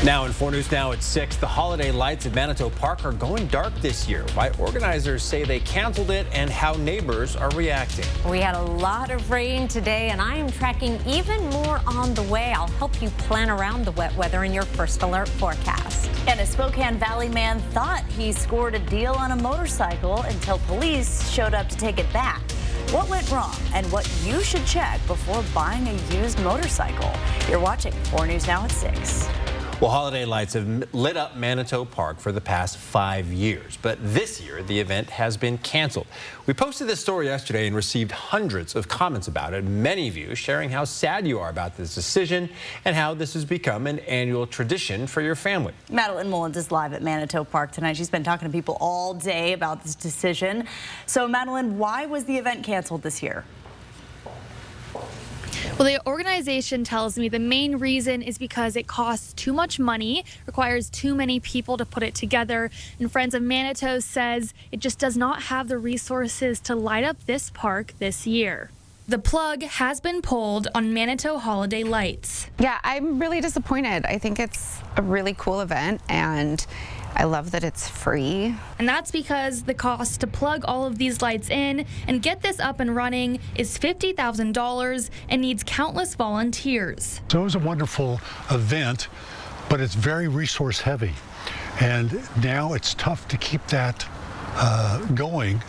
Now in 4 News Now at 6, the holiday lights at Manitou Park are going dark this year. Why organizers say they canceled it and how neighbors are reacting. We had a lot of rain today, and I am tracking even more on the way. I'll help you plan around the wet weather in your first alert forecast. And a Spokane Valley man thought he scored a deal on a motorcycle until police showed up to take it back. What went wrong and what you should check before buying a used motorcycle. You're watching 4 News Now at 6. Well, holiday lights have lit up Manitou Park for the past 5 years, but this year the event has been canceled. We posted this story yesterday and received hundreds of comments about it, many of you sharing how sad you are about this decision and how this has become an annual tradition for your family. Madeline Mullins is live at Manitou Park tonight. She's been talking to people all day about this decision. So, Madeline, why was the event canceled this year? Well, the organization tells me the main reason is because it costs too much money, requires too many people to put it together, and Friends of Manitou says it just does not have the resources to light up this park this year. The plug has been pulled on Manitou holiday lights. Yeah, I'm really disappointed. I think it's a really cool event, and I love that it's free. And that's because the cost to plug all of these lights in and get this up and running is $50,000 and needs countless volunteers. So it was a wonderful event, but it's very resource heavy. And now it's tough to keep that going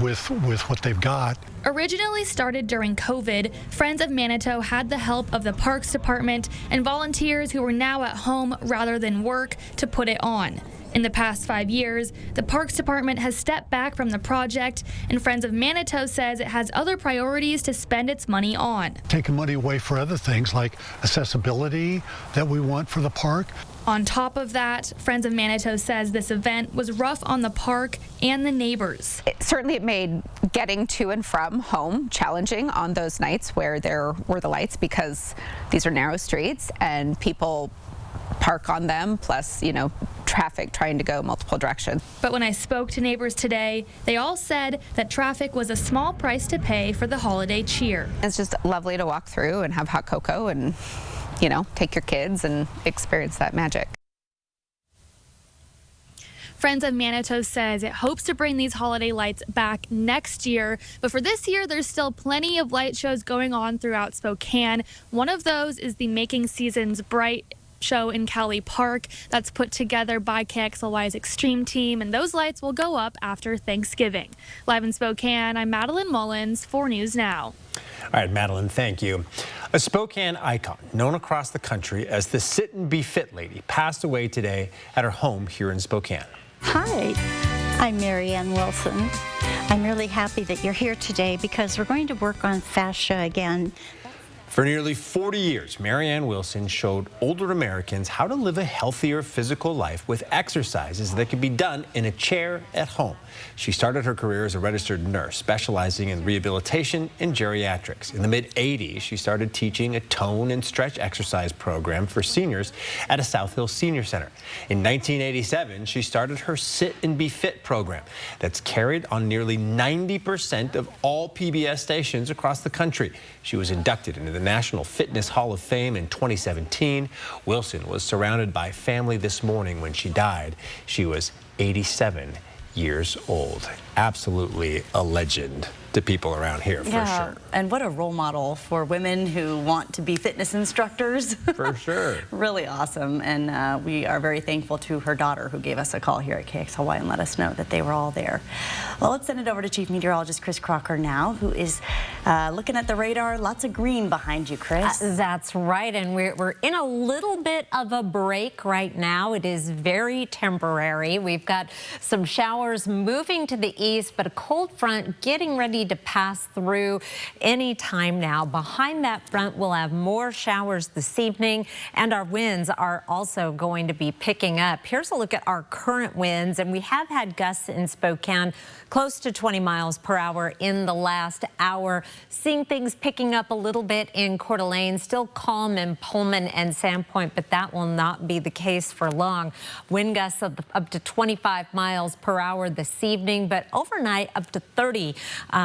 with what they've got. Originally started during COVID, Friends of Manitou had the help of the Parks Department and volunteers who were now at home rather than work to put it on. In the past 5 years, the Parks Department has stepped back from the project, and Friends of Manitou says it has other priorities to spend its money on. Taking money away for other things like accessibility that we want for the park. On top of that, Friends of Manitou says this event was rough on the park and the neighbors. Certainly it made getting to and from home challenging on those nights where there were the lights, because these are narrow streets and people park on them, plus, traffic trying to go multiple directions. But when I spoke to neighbors today, they all said that traffic was a small price to pay for the holiday cheer. It's just lovely to walk through and have hot cocoa and take your kids and experience that magic. Friends of Manitou says it hopes to bring these holiday lights back next year, but for this year, there's still plenty of light shows going on throughout Spokane. One of those is the Making Seasons Bright show in Cowley Park that's put together by KXLY's Extreme Team, and those lights will go up after Thanksgiving. Live in Spokane, I'm Madeline Mullins, 4 News Now. All right, Madeline, thank you. A Spokane icon known across the country as the Sit and Be Fit lady passed away today at her home here in Spokane. Hi, I'm Marianne Wilson. I'm really happy that you're here today because we're going to work on fascia again. For nearly 40 years, Marianne Wilson showed older Americans how to live a healthier physical life with exercises that could be done in a chair at home. She started her career as a registered nurse, specializing in rehabilitation and geriatrics. In the mid-'80s, she started teaching a tone and stretch exercise program for seniors at a South Hill Senior Center. In 1987, she started her Sit and Be Fit program that's carried on nearly 90% of all PBS stations across the country. She was inducted into the National Fitness Hall of Fame in 2017. Wilson was surrounded by family this morning when she died. She was 87 years old. Absolutely a legend to people around here, for sure. And what a role model for women who want to be fitness instructors. For sure. Really awesome. And we are very thankful to her daughter who gave us a call here at KXLY and let us know that they were all there. Well, let's send it over to Chief Meteorologist Chris Crocker now, who is looking at the radar. Lots of green behind you, Chris. That's right. And we're in a little bit of a break right now. It is very temporary. We've got some showers moving to the east, but a cold front getting ready to pass through any time now. Behind that front, we'll have more showers this evening, and our winds are also going to be picking up. Here's a look at our current winds, and we have had gusts in Spokane close to 20 miles per hour in the last hour. Seeing things picking up a little bit in Coeur d'Alene, still calm in Pullman and Sandpoint, but that will not be the case for long. Wind gusts of up to 25 miles per hour this evening, but overnight up to 30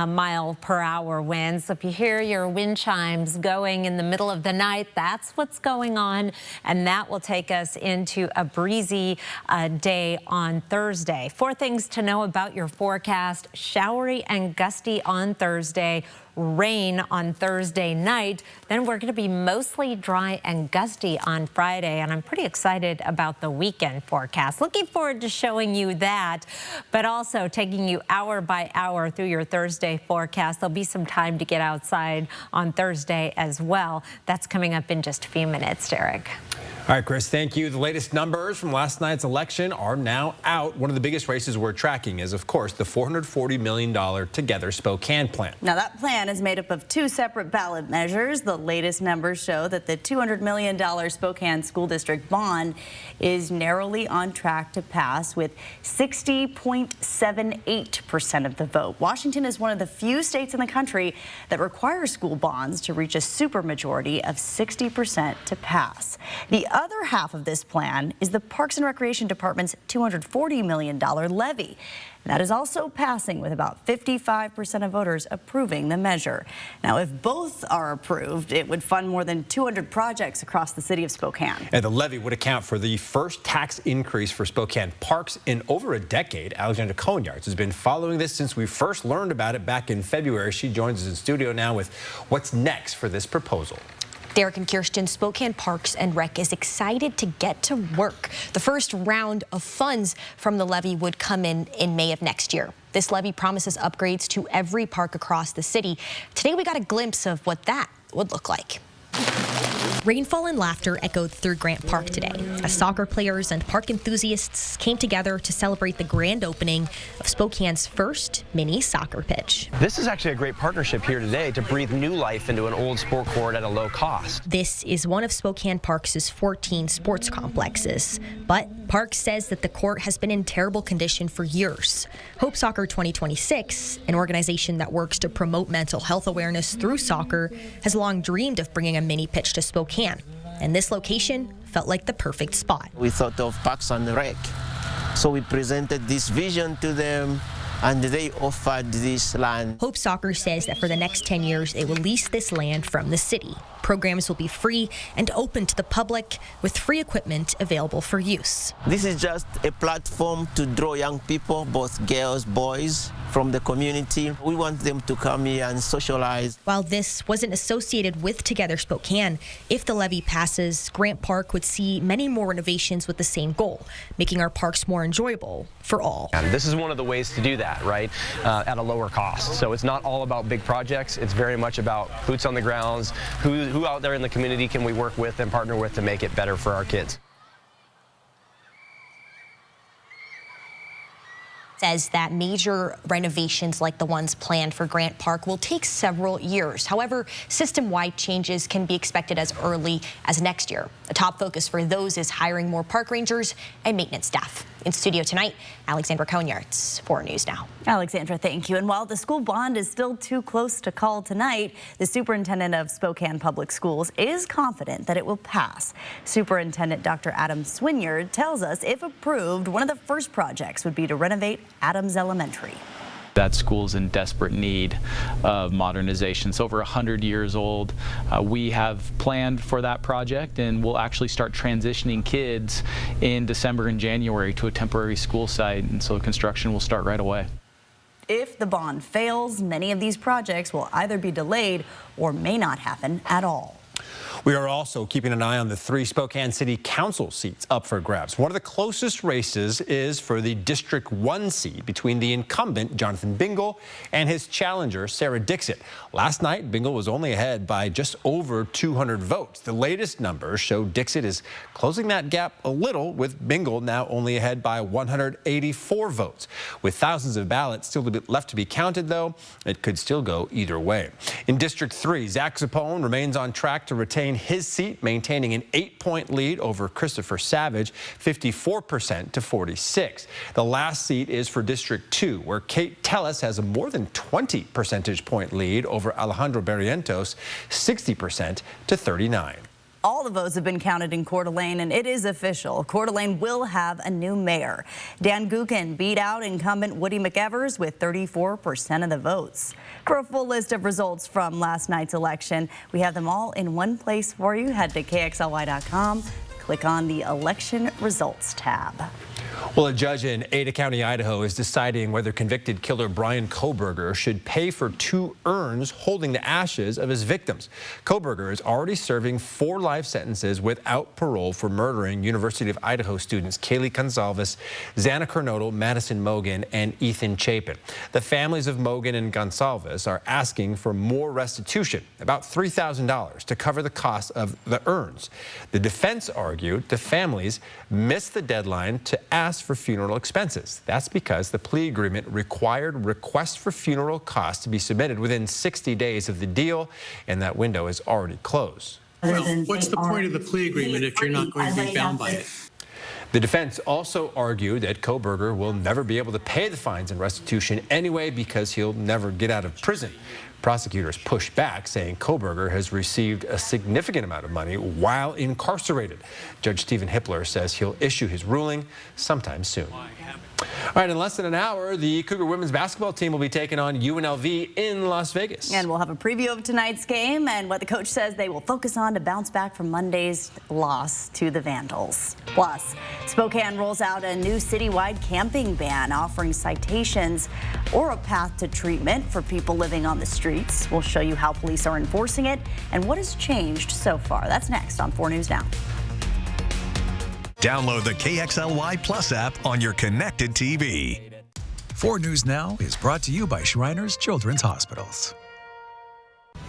mile-per-hour winds. So if you hear your wind chimes going in the middle of the night, that's what's going on, and that will take us into a breezy day on Thursday. 4 things to know about your forecast: showery and gusty on Thursday, rain on Thursday night. Then we're going to be mostly dry and gusty on Friday, and I'm pretty excited about the weekend forecast. Looking forward to showing you that, but also taking you hour by hour through your Thursday forecast. There'll be some time to get outside on Thursday as well. That's coming up in just a few minutes, Derek. All right, Chris, thank you. The latest numbers from last night's election are now out. One of the biggest races we're tracking is, of course, the $440 million Together Spokane plan. Now, that plan is made up of 2 separate ballot measures. The latest numbers show that the $200 million Spokane School District bond is narrowly on track to pass with 60.78% of the vote. Washington is one of the few states in the country that requires school bonds to reach a supermajority of 60% to pass. The other half of this plan is the Parks and Recreation Department's $240 million levy. That is also passing with about 55% of voters approving the measure. Now, if both are approved, it would fund more than 200 projects across the city of Spokane. And the levy would account for the first tax increase for Spokane Parks in over a decade. Alexandra Conyards has been following this since we first learned about it back in February. She joins us in studio now with what's next for this proposal. Derek and Kirsten, Spokane Parks and Rec is excited to get to work. The first round of funds from the levy would come in May of next year. This levy promises upgrades to every park across the city. Today we got a glimpse of what that would look like. Rainfall and laughter echoed through Grant Park today as soccer players and park enthusiasts came together to celebrate the grand opening of Spokane's first mini soccer pitch. This is actually a great partnership here today to breathe new life into an old sport court at a low cost. This is one of Spokane Parks' 14 sports complexes, but Parks says that the court has been in terrible condition for years. Hope Soccer 2026, an organization that works to promote mental health awareness through soccer, has long dreamed of bringing a mini pitch to Spokane. And this location felt like the perfect spot. We thought of Parks and Rec, so we presented this vision to them, and they offered this land. Hope Soccer says that for the next 10 years, they will lease this land from the city. Programs will be free and open to the public with free equipment available for use. This is just a platform to draw young people, both girls, boys, from the community. We want them to come here and socialize. While this wasn't associated with Together Spokane, if the levy passes, Grant Park would see many more renovations with the same goal, making our parks more enjoyable for all. And this is one of the ways to do that, right, at a lower cost. So it's not all about big projects. It's very much about boots on the grounds, who out there in the community can we work with and partner with to make it better for our kids. Says that major renovations like the ones planned for Grant Park will take several years. However, system-wide changes can be expected as early as next year. A top focus for those is hiring more park rangers and maintenance staff. In studio tonight, Alexandra Conyards, 4 News Now. Alexandra, thank you. And while the school bond is still too close to call tonight, the superintendent of Spokane Public Schools is confident that it will pass. Superintendent Dr. Adam Swinyard tells us if approved, one of the first projects would be to renovate Adams Elementary. That school's in desperate need of modernization. It's over 100 years old. We have planned for that project, and we'll actually start transitioning kids in December and January to a temporary school site, and so construction will start right away. If the bond fails, many of these projects will either be delayed or may not happen at all. We are also keeping an eye on the 3 Spokane City Council seats up for grabs. One of the closest races is for the District 1 seat between the incumbent, Jonathan Bingle, and his challenger, Sarah Dixit. Last night, Bingle was only ahead by just over 200 votes. The latest numbers show Dixit is closing that gap a little, with Bingle now only ahead by 184 votes. With thousands of ballots still left to be counted, though, it could still go either way. In District 3, Zach Zapone remains on track to retain his seat, maintaining an 8-point lead over Christopher Savage, 54% to 46. The last seat is for District 2, where Kate Tellis has a more than 20 percentage point lead over Alejandro Barrientos, 60% to 39. All the votes have been counted in Coeur d'Alene, and it is official. Coeur d'Alene will have a new mayor. Dan Gookin beat out incumbent Woody McEvers with 34% of the votes. For a full list of results from last night's election, we have them all in one place for you. Head to KXLY.com, click on the election results tab. Well, a judge in Ada County, Idaho is deciding whether convicted killer Bryan Kohberger should pay for 2 urns holding the ashes of his victims. Kohberger is already serving 4 life sentences without parole for murdering University of Idaho students Kaylee Gonsalves, Xana Kernodle, Madison Mogen, and Ethan Chapin. The families of Mogen and Gonsalves are asking for more restitution, about $3,000, to cover the cost of the urns. The defense argued the families missed the deadline to ask for funeral expenses. That's because the plea agreement required requests for funeral costs to be submitted within 60 days of the deal, and that window is already closed. Well, what's the point of the plea agreement if you're not going to be bound by it? The defense also argued that Kohberger will never be able to pay the fines and restitution anyway because he'll never get out of prison. Prosecutors pushed back, saying Kohberger has received a significant amount of money while incarcerated. Judge Stephen Hippler says he'll issue his ruling sometime soon. All right, in less than an hour, the Cougar women's basketball team will be taking on UNLV in Las Vegas. And we'll have a preview of tonight's game and what the coach says they will focus on to bounce back from Monday's loss to the Vandals. Plus, Spokane rolls out a new citywide camping ban offering citations or a path to treatment for people living on the streets. We'll show you how police are enforcing it and what has changed so far. That's next on 4 News Now. Download the KXLY Plus app on your connected TV. 4 News Now is brought to you by Shriners Children's Hospitals.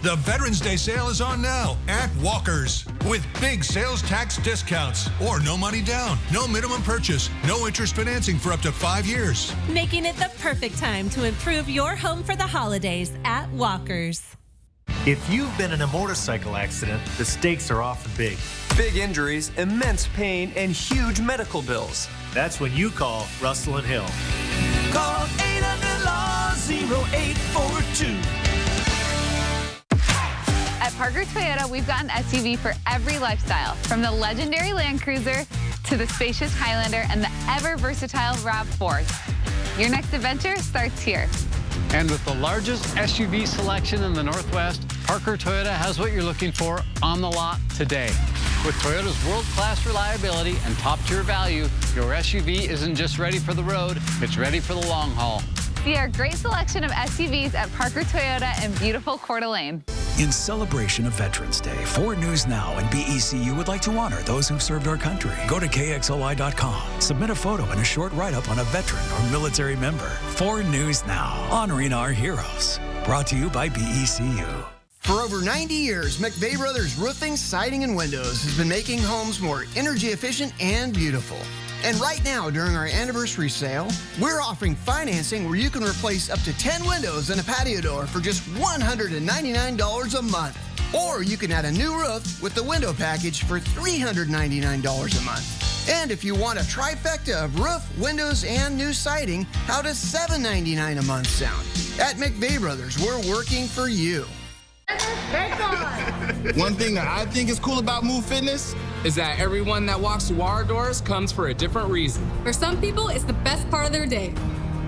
The Veterans Day sale is on now at Walker's with big sales tax discounts or no money down, no minimum purchase, no interest financing for up to 5 years. Making it the perfect time to improve your home for the holidays at Walker's. If you've been in a motorcycle accident, the stakes are often big. Big injuries, immense pain, and huge medical bills. That's when you call Russell and Hill. Call 800-LAW-0842. At Parker Toyota, we've got an SUV for every lifestyle, from the legendary Land Cruiser to the spacious Highlander and the ever-versatile RAV4. Your next adventure starts here. And with the largest SUV selection in the Northwest, Parker Toyota has what you're looking for on the lot today. With Toyota's world-class reliability and top-tier value, your SUV isn't just ready for the road, it's ready for the long haul. See our great selection of SUVs at Parker Toyota in beautiful Coeur d'Alene. In celebration of Veterans Day, 4 News Now and BECU would like to honor those who've served our country. Go to KXLY.com. Submit a photo and a short write-up on a veteran or military member. 4 News Now, honoring our heroes. Brought to you by BECU. For over 90 years, McVeigh Brothers Roofing, Siding, and Windows has been making homes more energy efficient and beautiful. And right now, during our anniversary sale, we're offering financing where you can replace up to 10 windows and a patio door for just $199 a month. Or you can add a new roof with the window package for $399 a month. And if you want a trifecta of roof, windows, and new siding, how does $799 a month sound? At McVeigh Brothers, we're working for you. One thing that I think is cool about Move Fitness is that everyone that walks through our doors comes for a different reason. For some people, it's the best part of their day.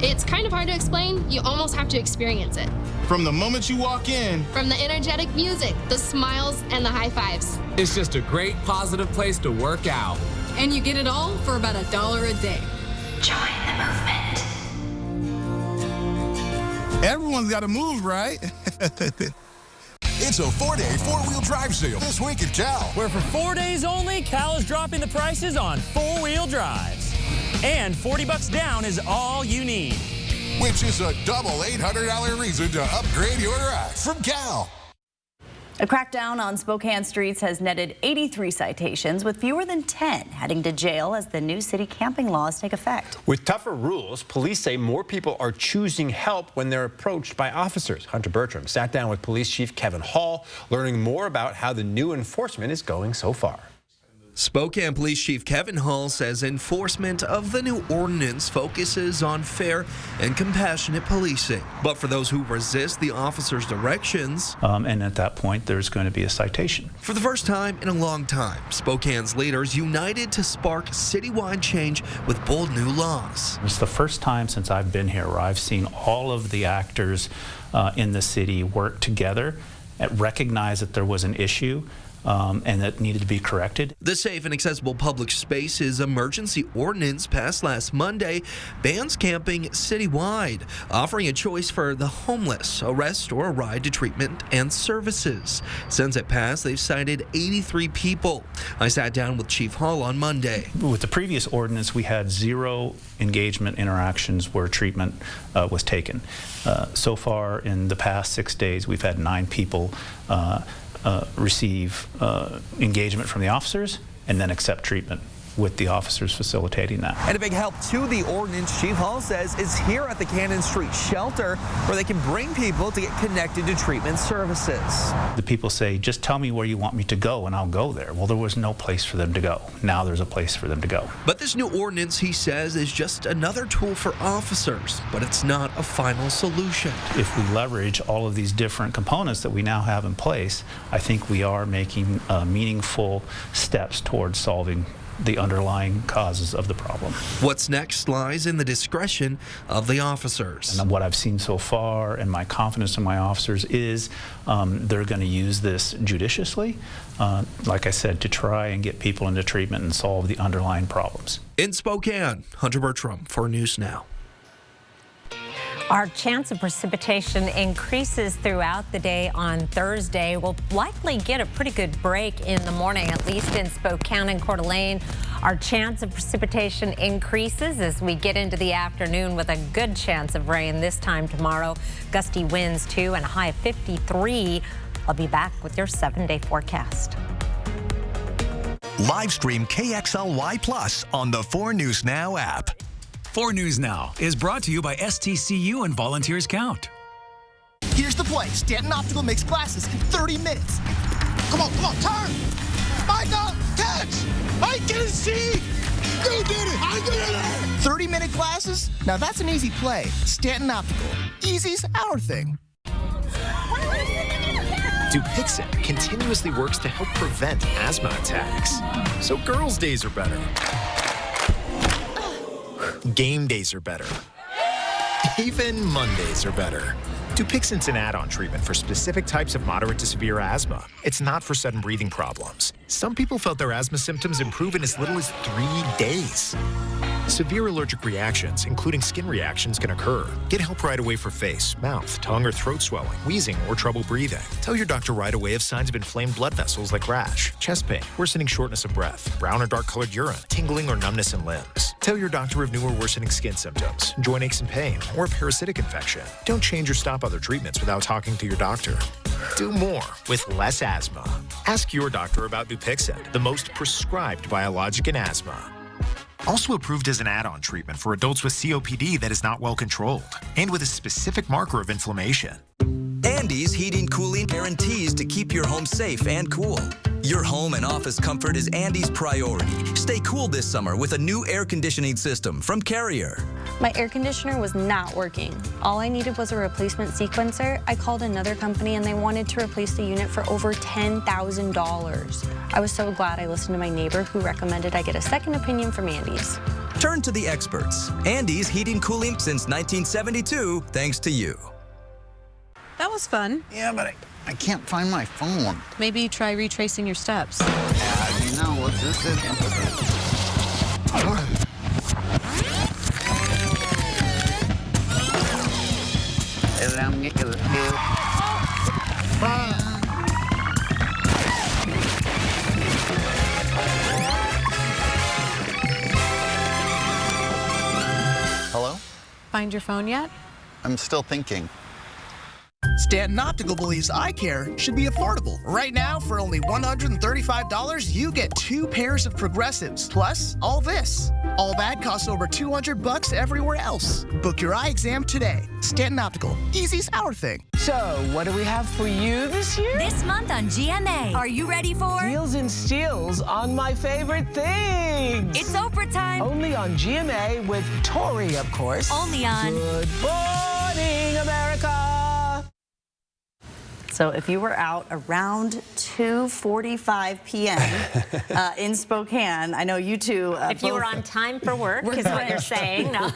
It's kind of hard to explain. You almost have to experience it. From the moment you walk in, from the energetic music, the smiles, and the high fives. It's just a great, positive place to work out. And you get it all for about $1 a day. Join the movement. Everyone's got to move, right? It's a 4-day four-wheel drive sale this week at Cal. Where for 4 days only, Cal is dropping the prices on four-wheel drives. And $40 down is all you need. Which is a double $800 reason to upgrade your drive from Cal. A crackdown on Spokane streets has netted 83 citations, with fewer than 10 heading to jail as the new city camping laws take effect. With tougher rules, police say more people are choosing help when they're approached by officers. Hunter Bertram sat down with Police Chief Kevin Hall, learning more about how the new enforcement is going so far. Spokane Police Chief Kevin Hall says enforcement of the new ordinance focuses on fair and compassionate policing. But for those who resist the officer's directions, and at that point, there's going to be a citation. For the first time in a long time, Spokane's leaders united to spark citywide change with bold new laws. It's the first time since I've been here where I've seen all of the actors in the city work together and recognize that there was an issue and that needed to be corrected. The Safe and Accessible Public Spaces Emergency Ordinance passed last Monday bans camping citywide, offering a choice for the homeless, a rest or a ride to treatment and services. Since it passed, they've cited 83 people. I sat down with Chief Hall on Monday. With the previous ordinance, we had 0 engagement interactions where treatment was taken. So far, in the past 6 days, we've had 9 people receive engagement from the officers and then accept treatment, with the officers facilitating that. And a big help to the ordinance, Chief Hall says, is here at the Cannon Street shelter, where they can bring people to get connected to treatment services. The people say, just tell me where you want me to go and I'll go there. Well, there was no place for them to go. Now there's a place for them to go. But this new ordinance, he says, is just another tool for officers, but it's not a final solution. If we leverage all of these different components that we now have in place, I think we are making meaningful steps towards solving the underlying causes of the problem. What's next lies in the discretion of the officers. And what I've seen so far and my confidence in my officers is they're going to use this judiciously, like I said, to try and get people into treatment and solve the underlying problems. In Spokane, Hunter Bertram for News Now. Our chance of precipitation increases throughout the day on Thursday. We'll likely get a pretty good break in the morning, at least in Spokane and Coeur d'Alene. Our chance of precipitation increases as we get into the afternoon with a good chance of rain this time tomorrow. Gusty winds too, and a high of 53. I'll be back with your 7-day forecast. Live stream KXLY Plus on the 4 News Now app. 4 News Now is brought to you by STCU and Volunteers Count. Here's the play. Stanton Optical makes glasses in 30 minutes. Come on, turn! Micah, catch! I can see! You did it! I did it! 30-minute glasses? Now that's an easy play. Stanton Optical. Easy's our thing. Dupixent continuously works to help prevent asthma attacks, so girls' days are better. Game days are better. Even Mondays are better. Dupixent's an add-on treatment for specific types of moderate to severe asthma. It's not for sudden breathing problems. Some people felt their asthma symptoms improve in as little as 3 days. Severe allergic reactions, including skin reactions, can occur. Get help right away for face, mouth, tongue, or throat swelling, wheezing, or trouble breathing. Tell your doctor right away of signs of inflamed blood vessels like rash, chest pain, worsening shortness of breath, brown or dark-colored urine, tingling or numbness in limbs. Tell your doctor of new or worsening skin symptoms, joint aches and pain, or a parasitic infection. Don't change or stop other treatments without talking to your doctor. Do more with less asthma. Ask your doctor about Dupixent, the most prescribed biologic in asthma. Also approved as an add-on treatment for adults with COPD that is not well controlled and with a specific marker of inflammation. Andy's Heating Cooling guarantees to keep your home safe and cool. Your home and office comfort is Andy's priority. Stay cool this summer with a new air conditioning system from Carrier. My air conditioner was not working. All I needed was a replacement sequencer. I called another company and they wanted to replace the unit for over $10,000. I was so glad I listened to my neighbor who recommended I get a second opinion from Andy's. Turn to the experts. Andy's Heating Cooling since 1972, thanks to you. That was fun. Yeah, but I can't find my phone. Maybe try retracing your steps. You know what this is? Hello? Find your phone yet? I'm still thinking. Stanton Optical believes eye care should be affordable. Right now, for only $135, you get 2 pairs of progressives, plus all this. All that costs over $200 everywhere else. Book your eye exam today. Stanton Optical, easy's our thing. So, what do we have for you this year? This month on GMA, are you ready for Deals and steals on my favorite things. It's Oprah time. Only on GMA with Tori, of course. Only on Good Morning America. So if you were out around 2:45 p.m. In Spokane, I know you two. If you were on time for work, is what you're saying. No.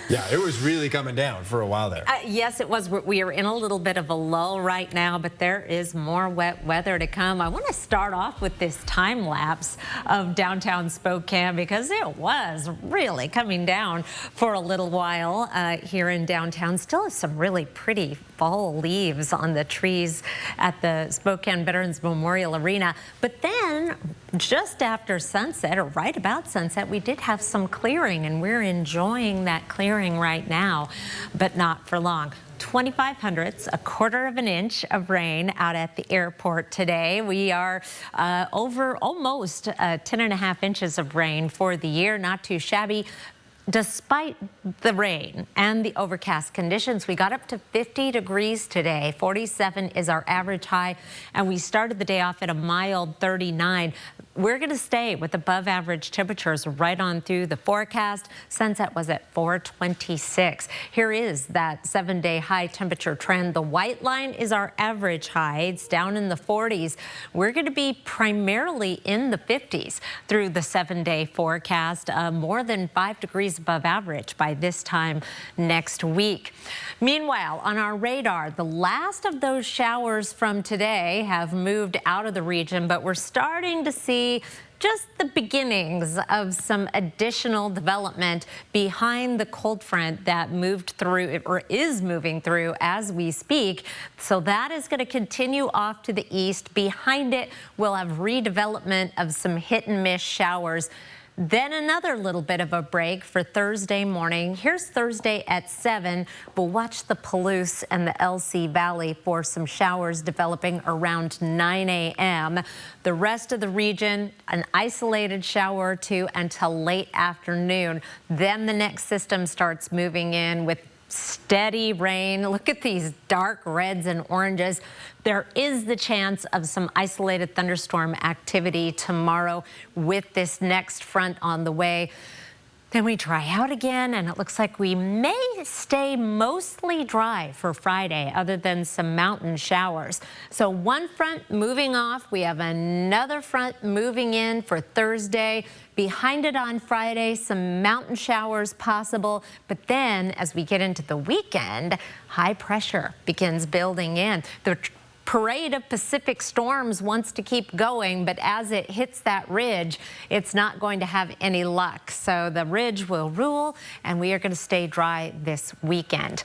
Yeah, it was really coming down for a while there. Yes, it was. We are in a little bit of a lull right now, but there is more wet weather to come. I want to start off with this time lapse of downtown Spokane because it was really coming down for a little while here in downtown. Still have some really pretty fall leaves on the trees at the Spokane Veterans Memorial Arena. But then just after sunset, or right about sunset, we did have some clearing, and we're enjoying that clearing right now, but not for long. 2,500ths, a quarter of an inch of rain out at the airport today. We are over almost 10.5 inches of rain for the year. Not too shabby. Despite the rain and the overcast conditions, we got up to 50 degrees today. 47 is our average high, and we started the day off at a mild 39. We're going to stay with above average temperatures right on through the forecast. Sunset was at 4:26. Here is that 7-day high temperature trend. The white line is our average high. It's down in the 40s. We're going to be primarily in the 50s through the 7-day forecast, more than 5 degrees above average by this time next week. Meanwhile, on our radar, the last of those showers from today have moved out of the region, but we're starting to see just the beginnings of some additional development behind the cold front that moved through, or is moving through as we speak. So that is going to continue off to the east. Behind it, we'll have redevelopment of some hit and miss showers. Then another little bit of a break for Thursday morning. Here's Thursday at 7. We'll watch the Palouse and the LC Valley for some showers developing around 9 a.m. The rest of the region, an isolated shower or two until late afternoon. Then the next system starts moving in with steady rain. Look at these dark reds and oranges. There is the chance of some isolated thunderstorm activity tomorrow with this next front on the way. Then we dry out again, and it looks like we may stay mostly dry for Friday, other than some mountain showers. So one front moving off. We have another front moving in for Thursday. Behind it on Friday, some mountain showers possible. But then as we get into the weekend, high pressure begins building in. The parade of Pacific storms wants to keep going, but as it hits that ridge, it's not going to have any luck. So the ridge will rule, and we are going to stay dry this weekend.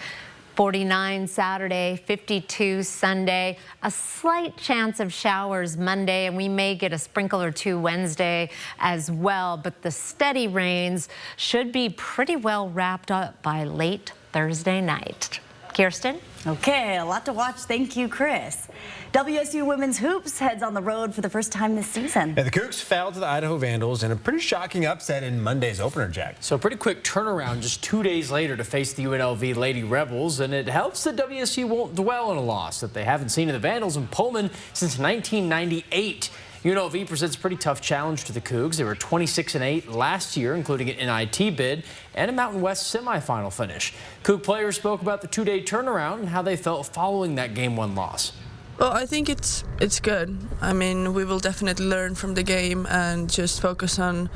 49 Saturday, 52 Sunday, a slight chance of showers Monday, and we may get a sprinkle or two Wednesday as well. But the steady rains should be pretty well wrapped up by late Thursday night. Kirsten? Okay, a lot to watch. Thank you, Chris. WSU Women's Hoops heads on the road for the first time this season. Yeah, the Cougs fell to the Idaho Vandals in a pretty shocking upset in Monday's opener, Jack. So a pretty quick turnaround just 2 days later to face the UNLV Lady Rebels, and it helps that WSU won't dwell on a loss that they haven't seen in the Vandals in Pullman since 1998. UNLV presents a pretty tough challenge to the Cougs. They were 26-8 last year, including an NIT bid and a Mountain West semifinal finish. Coug players spoke about the two-day turnaround and how they felt following that Game 1 loss. Well, I think it's good. I mean, we will definitely learn from the game and just focus on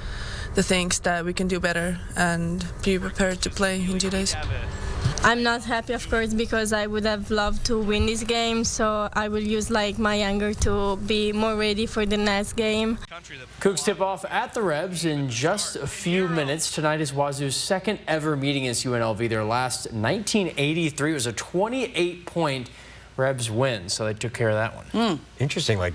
the things that we can do better and be prepared to play in 2 days. I'm not happy, of course, because I would have loved to win this game, so I will use my anger to be more ready for the next game. Cougs tip off at the Rebs in just a few minutes. Tonight is Wazoo's second ever meeting against UNLV. Their last 1983 was a 28-point Rebs win, so they took care of that one. Interesting, like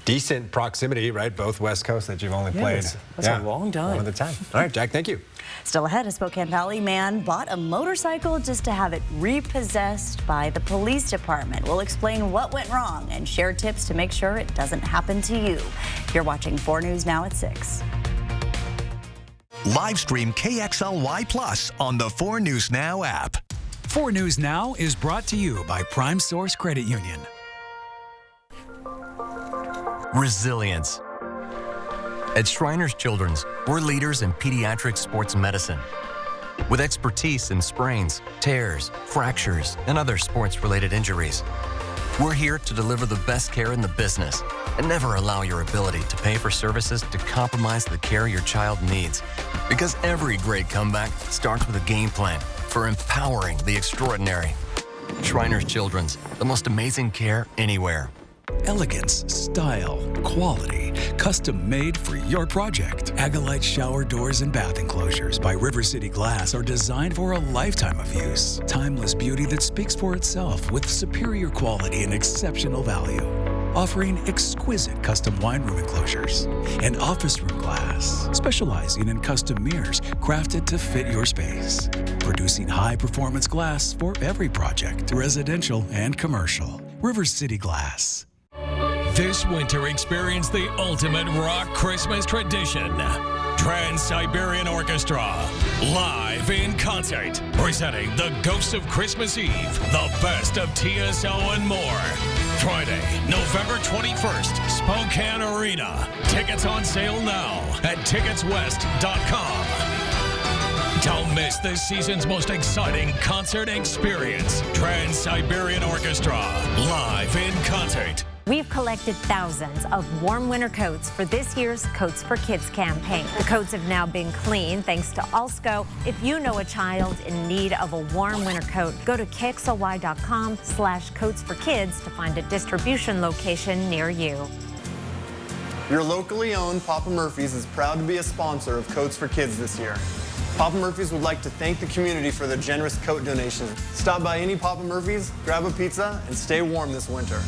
decent proximity, right? Both West Coast that you've only played. That's a long time. One at a time. All right, Jack, thank you. Still ahead, a Spokane Valley man bought a motorcycle just to have it repossessed by the police department. We'll explain what went wrong and share tips to make sure it doesn't happen to you. You're watching 4 News Now at 6. Live stream KXLY Plus on the 4 News Now app. 4 News Now is brought to you by Prime Source Credit Union. Resilience. At Shriners Children's, we're leaders in pediatric sports medicine. With expertise in sprains, tears, fractures, and other sports-related injuries. We're here to deliver the best care in the business and never allow your ability to pay for services to compromise the care your child needs. Because every great comeback starts with a game plan for empowering the extraordinary. Shriners Children's, the most amazing care anywhere. Elegance, style, quality, custom made for your project. Agalite shower doors and bath enclosures by River City Glass are designed for a lifetime of use. Timeless beauty that speaks for itself with superior quality and exceptional value. Offering exquisite custom wine room enclosures and office room glass, specializing in custom mirrors crafted to fit your space. Producing high-performance glass for every project, residential and commercial. River City Glass. This winter, experience the ultimate rock Christmas tradition. Trans-Siberian Orchestra, live in concert, presenting the Ghosts of Christmas Eve, the best of TSO and more. Friday, November 21st, Spokane Arena. Tickets on sale now at ticketswest.com. Don't miss this season's most exciting concert experience. Trans-Siberian Orchestra, live in concert. We've collected thousands of warm winter coats for this year's Coats for Kids campaign. The coats have now been cleaned thanks to Alsco. If you know a child in need of a warm winter coat, go to KXLY.com/coatsforkids to find a distribution location near you. Your locally owned Papa Murphy's is proud to be a sponsor of Coats for Kids this year. Papa Murphy's would like to thank the community for their generous coat donations. Stop by any Papa Murphy's, grab a pizza, and stay warm this winter.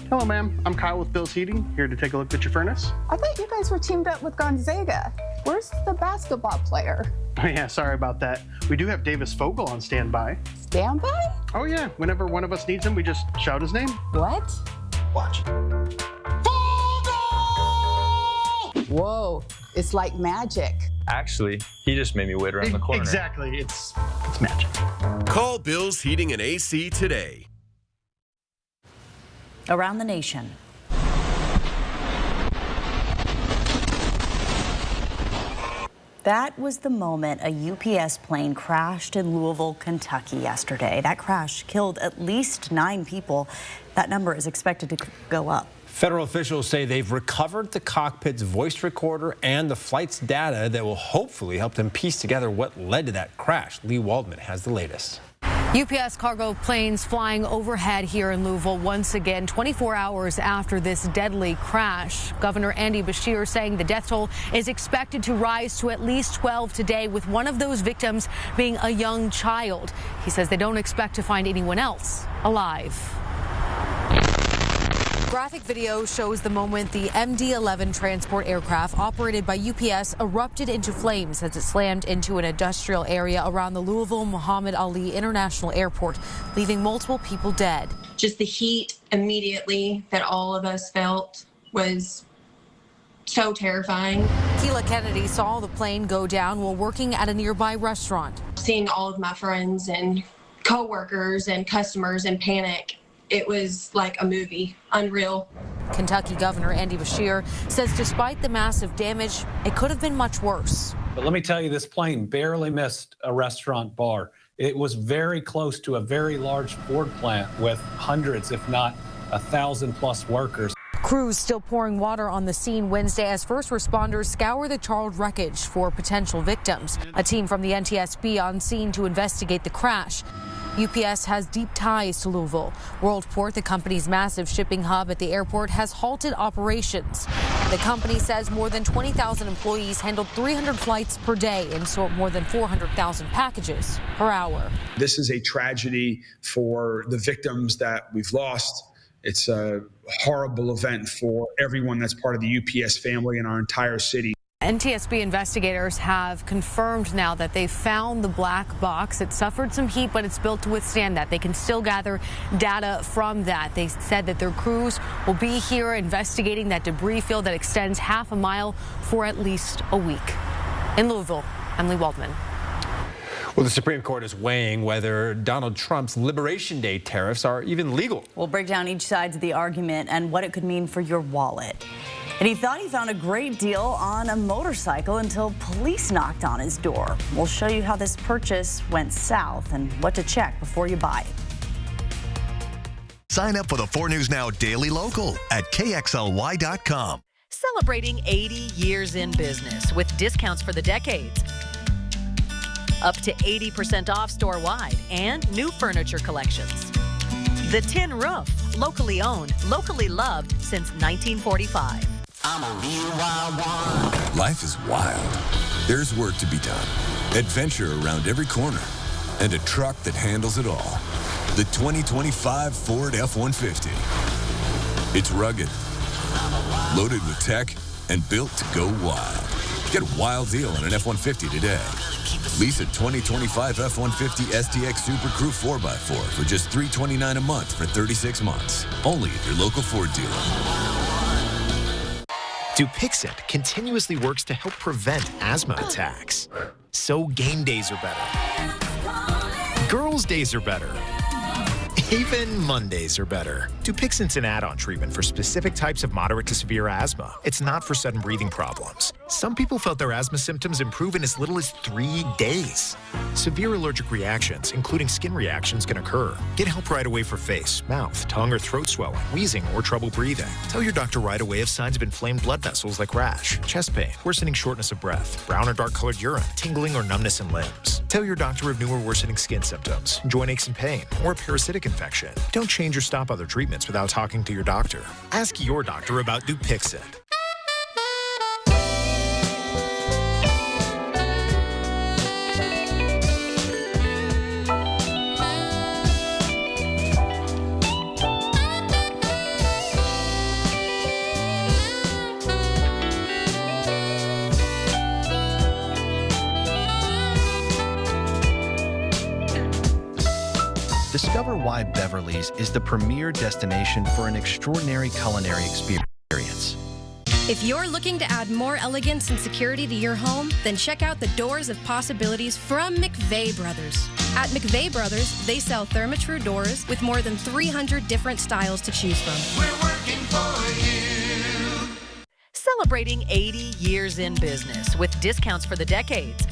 Hello, ma'am. I'm Kyle with Bill's Heating, here to take a look at your furnace. I thought you guys were teamed up with Gonzaga. Where's the basketball player? Oh, yeah, sorry about that. We do have Davis Fogel on standby. Standby? Oh, yeah. Whenever one of us needs him, we just shout his name. What? Watch. Whoa, it's like magic. Actually, he just made me wait around the corner. Exactly. It's magic. Call Bill's Heating and AC today. Around the nation. That was the moment a UPS plane crashed in Louisville, Kentucky yesterday. That crash killed at least 9 people. That number is expected to go up. Federal officials say they've recovered the cockpit's voice recorder and the flight's data that will hopefully help them piece together what led to that crash. Lee Waldman has the latest. UPS cargo planes flying overhead here in Louisville once again 24 hours after this deadly crash. Governor Andy Beshear saying the death toll is expected to rise to at least 12 today, with one of those victims being a young child. He says they don't expect to find anyone else alive. Graphic video shows the moment the MD-11 transport aircraft operated by UPS erupted into flames as it slammed into an industrial area around the Louisville Muhammad Ali International Airport, leaving multiple people dead. Just the heat immediately that all of us felt was so terrifying. Keila Kennedy saw the plane go down while working at a nearby restaurant. Seeing all of my friends and coworkers and customers in panic, it was like a movie, unreal. Kentucky Governor Andy Beshear says despite the massive damage, it could have been much worse. But let me tell you, this plane barely missed a restaurant bar. It was very close to a very large Ford plant with hundreds, if not 1,000+ workers. Crews still pouring water on the scene Wednesday as first responders scour the charred wreckage for potential victims. A team from the NTSB on scene to investigate the crash. UPS has deep ties to Louisville. Worldport, the company's massive shipping hub at the airport, has halted operations. The company says more than 20,000 employees handled 300 flights per day and sort more than 400,000 packages per hour. This is a tragedy for the victims that we've lost. It's a horrible event for everyone that's part of the UPS family and our entire city. NTSB investigators have confirmed now that they found the black box. It suffered some heat, but it's built to withstand that. They can still gather data from that. They said that their crews will be here investigating that debris field that extends half a mile for at least a week. In Louisville, Emily Waldman. Well, the Supreme Court is weighing whether Donald Trump's Liberation Day tariffs are even legal. We'll break down each side of the argument and what it could mean for your wallet. And he thought he found a great deal on a motorcycle until police knocked on his door. We'll show you how this purchase went south and what to check before you buy it. Sign up for the 4 News Now Daily Local at KXLY.com. Celebrating 80 years in business with discounts for the decades. Up to 80% off store-wide and new furniture collections. The Tin Roof, locally owned, locally loved since 1945. I'm a real wild one. Life is wild. There's work to be done, adventure around every corner, and a truck that handles it all. The 2025 Ford F-150. It's rugged, loaded with tech, and built to go wild. Get a wild deal on an F-150 today. Lease a 2025 F-150 STX Super Crew 4x4 for just $329 a month for 36 months. Only at your local Ford dealer. Dupixent continuously works to help prevent asthma attacks. So game days are better. Girls' days are better. Even Mondays are better. Dupixent's an add-on treatment for specific types of moderate to severe asthma. It's not for sudden breathing problems. Some people felt their asthma symptoms improve in as little as 3 days. Severe allergic reactions, including skin reactions, can occur. Get help right away for face, mouth, tongue, or throat swelling, wheezing, or trouble breathing. Tell your doctor right away if signs of inflamed blood vessels like rash, chest pain, worsening shortness of breath, brown or dark-colored urine, tingling or numbness in limbs. Tell your doctor of new or worsening skin symptoms, joint aches and pain, or a parasitic infection. Don't change or stop other treatments without talking to your doctor. Ask your doctor about Dupixent. Discover why Beverly's is the premier destination for an extraordinary culinary experience. If you're looking to add more elegance and security to your home, then check out the doors of possibilities from McVeigh Brothers. At McVeigh Brothers, they sell Therma-Tru doors with more than 300 different styles to choose from. We're working for you. Celebrating 80 years in business with discounts for the decades.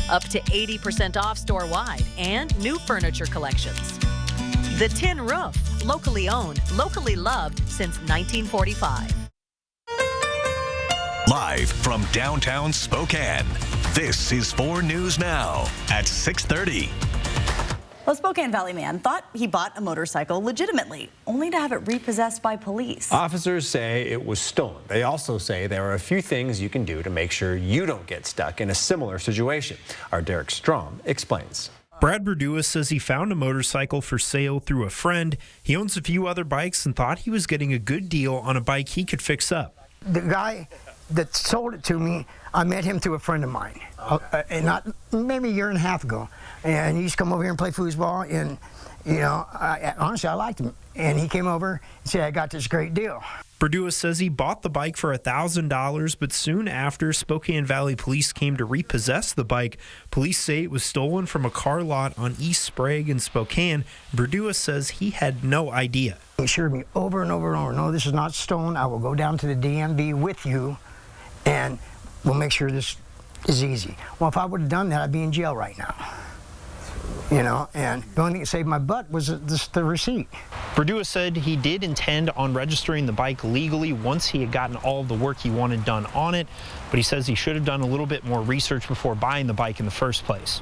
Up to 80% off store-wide and new furniture collections. The Tin Roof, locally owned, locally loved since 1945. Live from downtown Spokane, this is 4 News Now at 6:30. A Spokane Valley man thought he bought a motorcycle legitimately, only to have it repossessed by police. Officers say it was stolen. They also say there are a few things you can do to make sure you don't get stuck in a similar situation. Our Derek Strom explains. Brad Berdua says he found a motorcycle for sale through a friend. He owns a few other bikes and thought he was getting a good deal on a bike he could fix up. The guy that sold it to me, I met him through a friend of mine, not maybe a year and a half ago. And he used to come over here and play foosball, and you know, honestly, I liked him. And he came over and said, I got this great deal. Berdua says he bought the bike for $1,000, but soon after, Spokane Valley Police came to repossess the bike. Police say it was stolen from a car lot on East Sprague in Spokane. Berdua says he had no idea. He assured me over and over and over, no, this is not stolen. I will go down to the DMV with you, and we'll make sure this is easy. Well, if I would have done that, I'd be in jail right now. You know, and the only thing that saved my butt was the receipt. Berdua said he did intend on registering the bike legally once he had gotten all of the work he wanted done on it, but he says he should have done a little bit more research before buying the bike in the first place.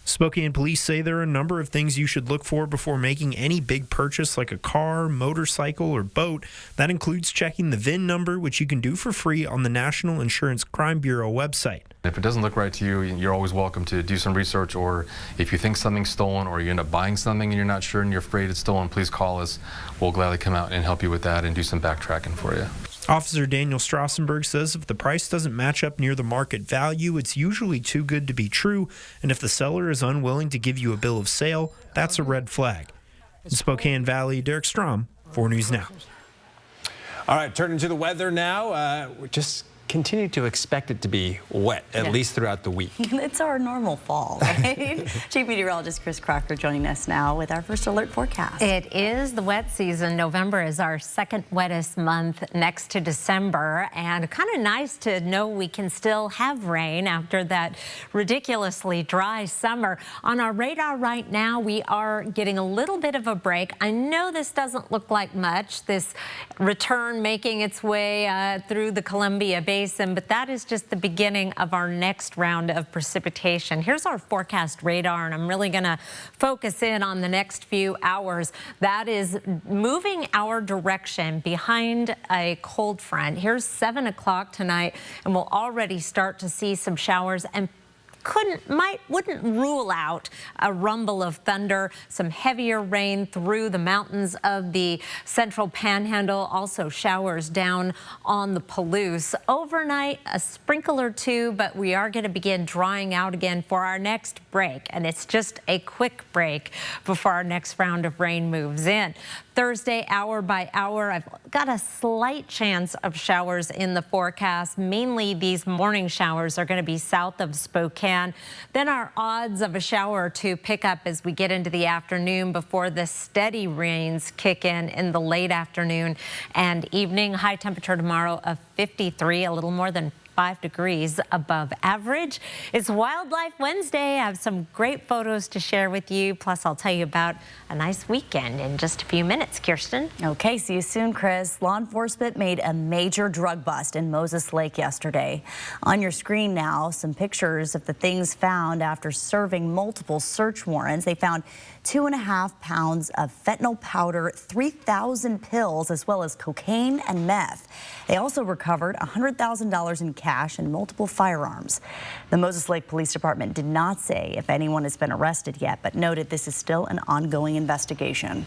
Spokane police say there are a number of things you should look for before making any big purchase like a car, motorcycle, or boat. That includes checking the VIN number, which you can do for free on the National Insurance Crime Bureau website. If it doesn't look right to you, you're always welcome to do some research, or if you think something's stolen or you end up buying something and you're not sure and you're afraid it's stolen, please call us. We'll gladly come out and help you with that and do some backtracking for you. Officer Daniel Strassenberg says if the price doesn't match up near the market value, it's usually too good to be true, and if the seller is unwilling to give you a bill of sale, that's a red flag. In Spokane Valley, Derek Strom, 4 News Now. All right, turning to the weather now. Just continue to expect it to be wet, at least throughout the week. It's our normal fall, right? Chief Meteorologist Chris Crocker joining us now with our first alert forecast. It is the wet season. November is our second wettest month next to December, and kind of nice to know we can still have rain after that ridiculously dry summer. On our radar right now, we are getting a little bit of a break. I know this doesn't look like much, this return making its way through the Columbia Basin, but that is just the beginning of our next round of precipitation. Here's our forecast radar, and I'm really going to focus in on the next few hours. That is moving our direction behind a cold front. Here's 7 o'clock tonight, and we'll already start to see some showers and wouldn't rule out a rumble of thunder, some heavier rain through the mountains of the central panhandle, also showers down on the Palouse. Overnight, a sprinkle or two, but we are going to begin drying out again for our next break, and it's just a quick break before our next round of rain moves in. Thursday, hour by hour, I've got a slight chance of showers in the forecast. Mainly these morning showers are going to be south of Spokane. Then our odds of a shower or two pick up as we get into the afternoon before the steady rains kick in the late afternoon and evening. High temperature tomorrow of 53, a little more than 5 degrees above average. It's Wildlife Wednesday. I have some great photos to share with you. Plus, I'll tell you about a nice weekend in just a few minutes. Kirsten. Okay, see you soon, Chris. Law enforcement made a major drug bust in Moses Lake yesterday. On your screen now, some pictures of the things found after serving multiple search warrants. They found 2.5 pounds of fentanyl powder, 3,000 pills, as well as cocaine and meth. They also recovered $100,000 in cash and multiple firearms. The Moses Lake Police Department did not say if anyone has been arrested yet, but noted this is still an ongoing investigation.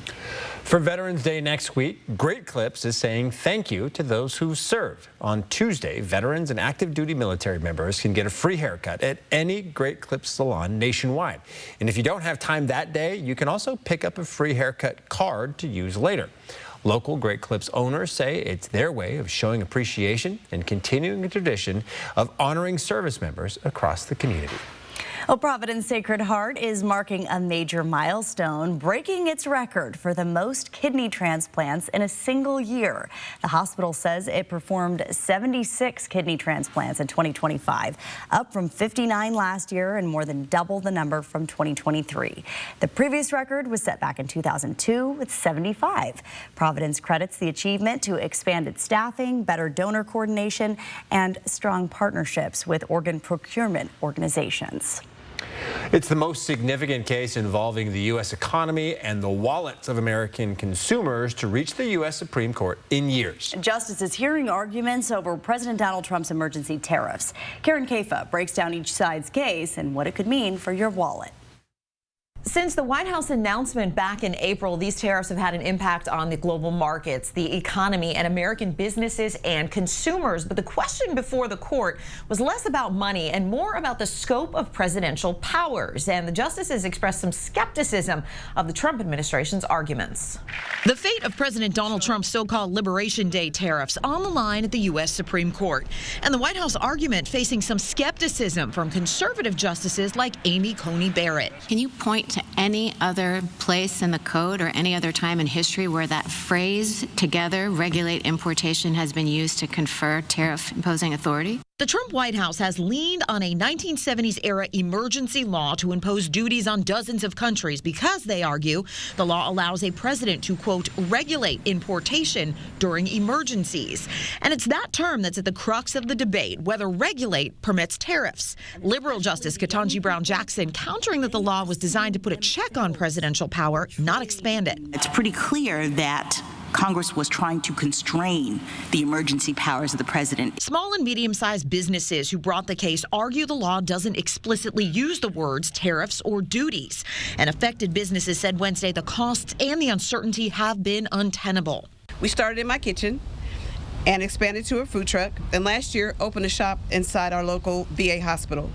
For Veterans Day next week, Great Clips is saying thank you to those who served. On Tuesday, veterans and active duty military members can get a free haircut at any Great Clips salon nationwide. And if you don't have time that day, you can also pick up a free haircut card to use later. Local Great Clips owners say it's their way of showing appreciation and continuing a tradition of honoring service members across the community. Well, Providence Sacred Heart is marking a major milestone, breaking its record for the most kidney transplants in a single year. The hospital says it performed 76 kidney transplants in 2025, up from 59 last year and more than double the number from 2023. The previous record was set back in 2002 with 75. Providence credits the achievement to expanded staffing, better donor coordination, and strong partnerships with organ procurement organizations. It's the most significant case involving the U.S. economy and the wallets of American consumers to reach the U.S. Supreme Court in years. Justice is hearing arguments over President Donald Trump's emergency tariffs. Karen Caifa breaks down each side's case and what it could mean for your wallet. Since the White House announcement back in April, these tariffs have had an impact on the global markets, the economy, and American businesses and consumers. But the question before the court was less about money and more about the scope of presidential powers. And the justices expressed some skepticism of the Trump administration's arguments. The fate of President Donald Trump's so-called Liberation Day tariffs on the line at the U.S. Supreme Court. And the White House argument facing some skepticism from conservative justices like Amy Coney Barrett. Can you point to any other place in the code or any other time in history where that phrase, together regulate importation, has been used to confer tariff imposing authority? The Trump White House has leaned on a 1970s-era emergency law to impose duties on dozens of countries because, they argue, the law allows a president to, quote, regulate importation during emergencies. And it's that term that's at the crux of the debate, whether regulate permits tariffs. Liberal Justice Ketanji Brown Jackson countering that the law was designed to put a check on presidential power, not expand it. It's pretty clear that Congress was trying to constrain the emergency powers of the president. Small and medium-sized businesses who brought the case argue the law doesn't explicitly use the words tariffs or duties. And affected businesses said Wednesday the costs and the uncertainty have been untenable. We started in my kitchen and expanded to a food truck, and last year opened a shop inside our local VA hospital.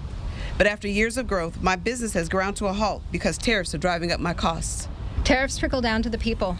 But after years of growth, my business has ground to a halt because tariffs are driving up my costs. Tariffs trickle down to the people,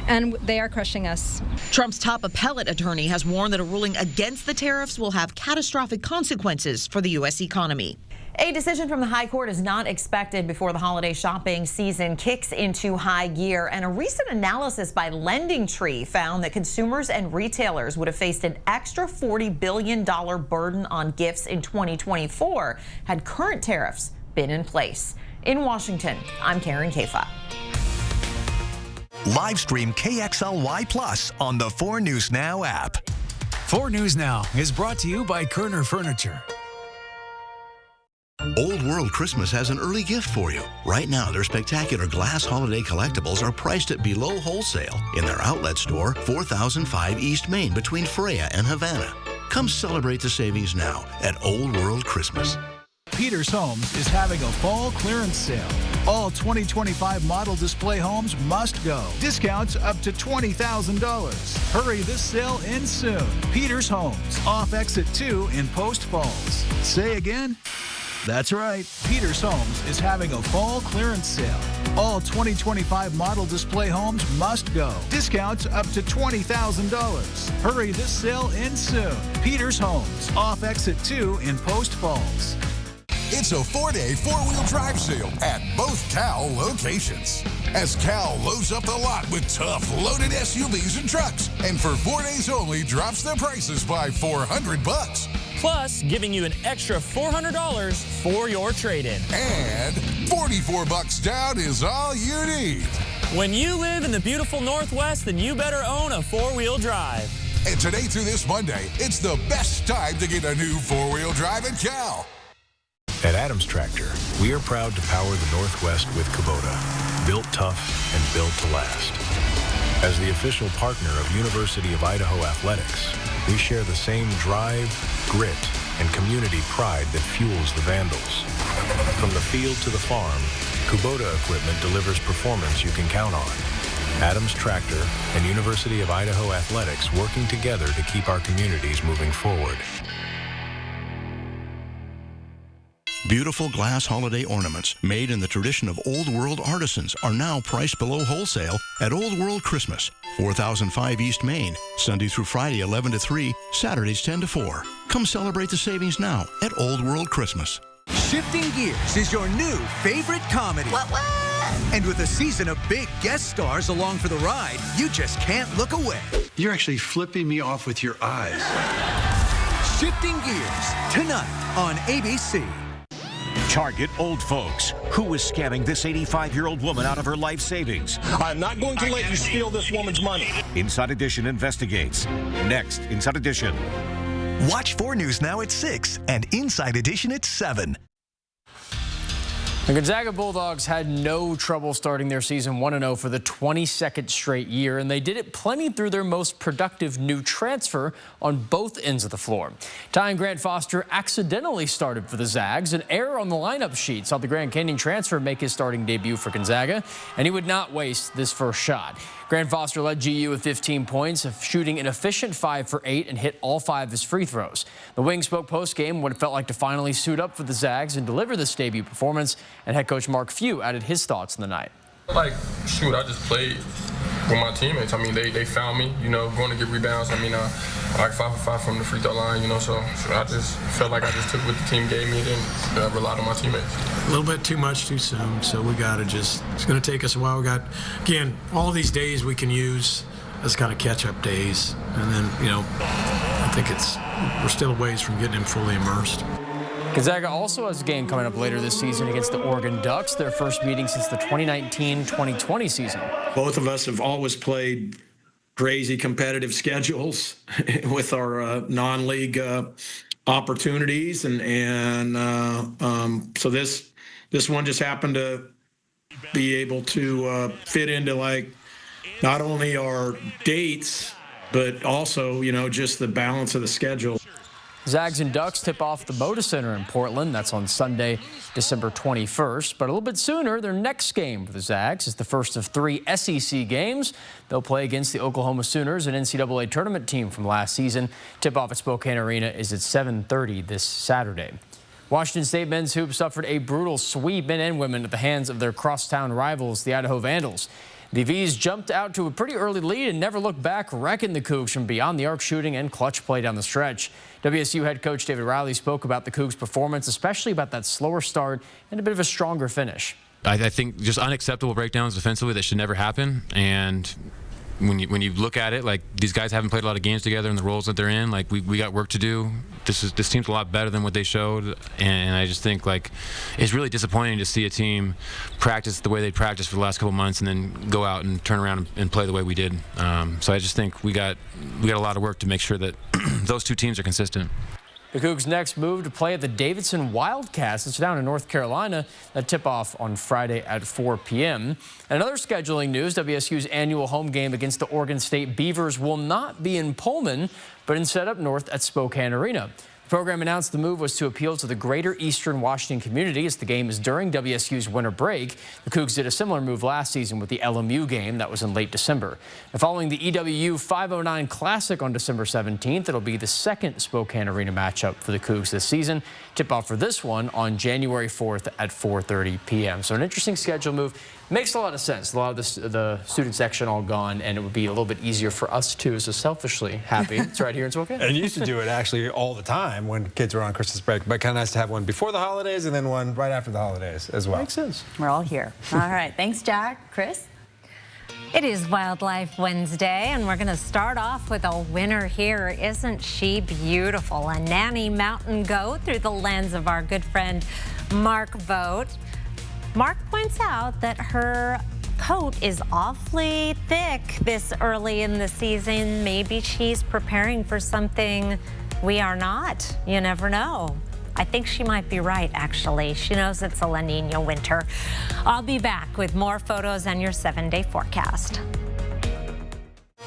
and they are crushing us. Trump's top appellate attorney has warned that a ruling against the tariffs will have catastrophic consequences for the U.S. economy. A decision from the High Court is not expected before the holiday shopping season kicks into high gear. And a recent analysis by LendingTree found that consumers and retailers would have faced an extra $40 billion burden on gifts in 2024 had current tariffs been in place. In Washington, I'm Karen Kafa. Live stream KXLY Plus on the 4 News Now app. 4 News Now is brought to you by Kerner Furniture. Old World Christmas has an early gift for you. Right now, their spectacular glass holiday collectibles are priced at below wholesale in their outlet store, 4005 East Main between Freya and Havana. Come celebrate the savings now at Old World Christmas. Peters Homes is having a fall clearance sale. All 2025 model display homes must go. Discounts up to $20,000. Hurry, this sale ends soon. Peters Homes, off exit 2 in Post Falls. Say again? That's right. Peters Homes is having a fall clearance sale. All 2025 model display homes must go. Discounts up to $20,000. Hurry, this sale ends soon. Peters Homes, off exit 2 in Post Falls. It's a 4-day four-wheel drive sale at both Cal locations. As Cal loads up the lot with tough, loaded SUVs and trucks, and for 4 days only drops their prices by $400. Plus, giving you an extra $400 for your trade-in. And $44 down is all you need. When you live in the beautiful Northwest, then you better own a four-wheel drive. And today through this Monday, it's the best time to get a new four-wheel drive at Cal. At Adams Tractor, we are proud to power the Northwest with Kubota, built tough and built to last. As the official partner of University of Idaho Athletics, we share the same drive, grit, and community pride that fuels the Vandals. From the field to the farm, Kubota equipment delivers performance you can count on. Adams Tractor and University of Idaho Athletics working together to keep our communities moving forward. Beautiful glass holiday ornaments made in the tradition of Old World artisans are now priced below wholesale at Old World Christmas, 4005 East Main, Sunday through Friday 11 to 3, Saturdays 10 to 4. Come celebrate the savings now at Old World Christmas. Shifting Gears is your new favorite comedy. What? And with a season of big guest stars along for the ride, you just can't look away. You're actually flipping me off with your eyes. Shifting Gears, tonight on ABC. Target old folks. Who is scamming this 85-year-old woman out of her life savings? I'm not going to let you steal this woman's money. Inside Edition investigates. Next, Inside Edition. Watch 4 News Now at 6 and Inside Edition at 7. The Gonzaga Bulldogs had no trouble starting their season 1-0 for the 22nd straight year, and they did it plenty through their most productive new transfer on both ends of the floor. Ty and Grant Foster accidentally started for the Zags. An error on the lineup sheet saw the Grand Canyon transfer make his starting debut for Gonzaga, and he would not waste this first shot. Grant Foster led GU with 15 points, shooting an efficient 5 for 8 and hit all 5 of his free throws. The wing spoke post-game what it felt like to finally suit up for the Zags and deliver this debut performance, and head coach Mark Few added his thoughts on the night. I just played with my teammates. I mean, they found me, going to get rebounds. I mean, like 5 for 5 from the free throw line, so I just felt like I just took what the team gave me and relied on my teammates. A little bit too much too soon, so we got to it's going to take us a while. We got, again, all these days we can use has kind of catch-up days, and then I think we're still a ways from getting him fully immersed. Gonzaga also has a game coming up later this season against the Oregon Ducks, their first meeting since the 2019-2020 season. Both of us have always played crazy competitive schedules with our non-league opportunities, and so this one just happened to be able to fit into not only our dates, but also just the balance of the schedule. Zags and Ducks tip off the Moda Center in Portland. That's on Sunday, December 21st. But a little bit sooner, their next game for the Zags is the first of 3 SEC games. They'll play against the Oklahoma Sooners, an NCAA tournament team from last season. Tip-off at Spokane Arena is at 7:30 this Saturday. Washington State men's hoops suffered a brutal sweep, men and women, at the hands of their crosstown rivals, the Idaho Vandals. The V's jumped out to a pretty early lead and never looked back, wrecking the Cougs from beyond the arc shooting and clutch play down the stretch. WSU head coach David Riley spoke about the Cougs' performance, especially about that slower start and a bit of a stronger finish. I think just unacceptable breakdowns defensively that should never happen. And when you look at it, these guys haven't played a lot of games together in the roles that they're in. We got work to do. This team's a lot better than what they showed, and I just think it's really disappointing to see a team practice the way they practiced for the last couple months and then go out and turn around and play the way we did. So I just think we got a lot of work to make sure that those two teams are consistent. The Cougs next move to play at the Davidson Wildcats. It's down in North Carolina. That tip-off on Friday at 4 p.m. And another scheduling news, WSU's annual home game against the Oregon State Beavers will not be in Pullman, but instead up north at Spokane Arena. The program announced the move was to appeal to the greater Eastern Washington community as the game is during WSU's winter break. The Cougs did a similar move last season with the LMU game that was in late December. And following the EWU 509 Classic on December 17th, it'll be the second Spokane Arena matchup for the Cougs this season. Tip-off for this one on January 4th at 4:30 p.m. So an interesting schedule move. Makes a lot of sense. A lot of the student section all gone, and it would be a little bit easier for us too, so selfishly happy. It's right here in Spokane. And you used to do it actually all the time when kids were on Christmas break, but kind of nice to have one before the holidays and then one right after the holidays as well. Makes sense. We're all here. All right. Thanks, Jack. Chris? It is Wildlife Wednesday, and we're going to start off with a winner here. Isn't she beautiful? A nanny mountain goat through the lens of our good friend Mark Vogt. Mark points out that her coat is awfully thick this early in the season. Maybe she's preparing for something we are not. You never know. I think she might be right, actually. She knows it's a La Nina winter. I'll be back with more photos and your 7-day forecast.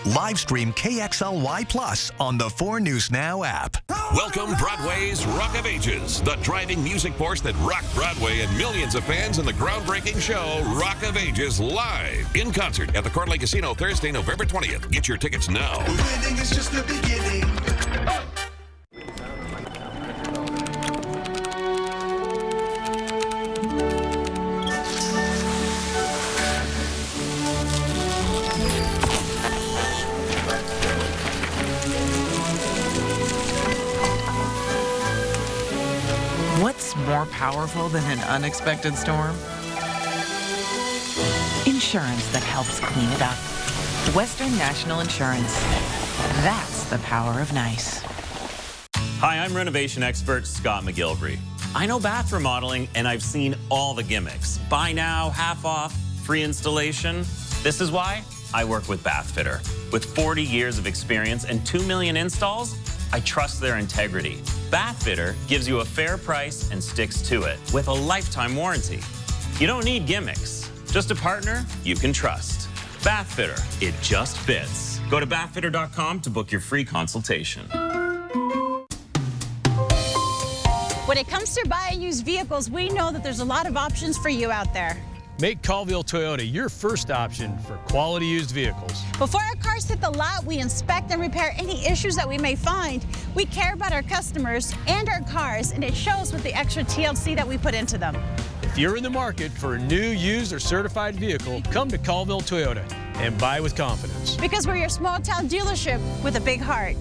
Live stream KXLY Plus on the 4 News Now app. Welcome Broadway's Rock of Ages, the driving music force that rocked Broadway and millions of fans in the groundbreaking show Rock of Ages live in concert at the Coeur d'Alene Casino Thursday, November 20th. Get your tickets now. Winning is just the beginning. What's more powerful than an unexpected storm? Insurance that helps clean it up. Western National Insurance. That's the power of nice. Hi, I'm renovation expert Scott McGilvery. I know bath remodeling, and I've seen all the gimmicks. Buy now, half off, free installation. This is why I work with Bathfitter. With 40 years of experience and 2 million installs, I trust their integrity. Bathfitter gives you a fair price and sticks to it with a lifetime warranty. You don't need gimmicks, just a partner you can trust. Bathfitter, it just fits. Go to bathfitter.com to book your free consultation. When it comes to buying used vehicles, we know that there's a lot of options for you out there. Make Colville Toyota your first option for quality used vehicles. Before our cars hit the lot, we inspect and repair any issues that we may find. We care about our customers and our cars, and it shows with the extra TLC that we put into them. If you're in the market for a new, used, or certified vehicle, come to Colville Toyota and buy with confidence. Because we're your small town dealership with a big heart.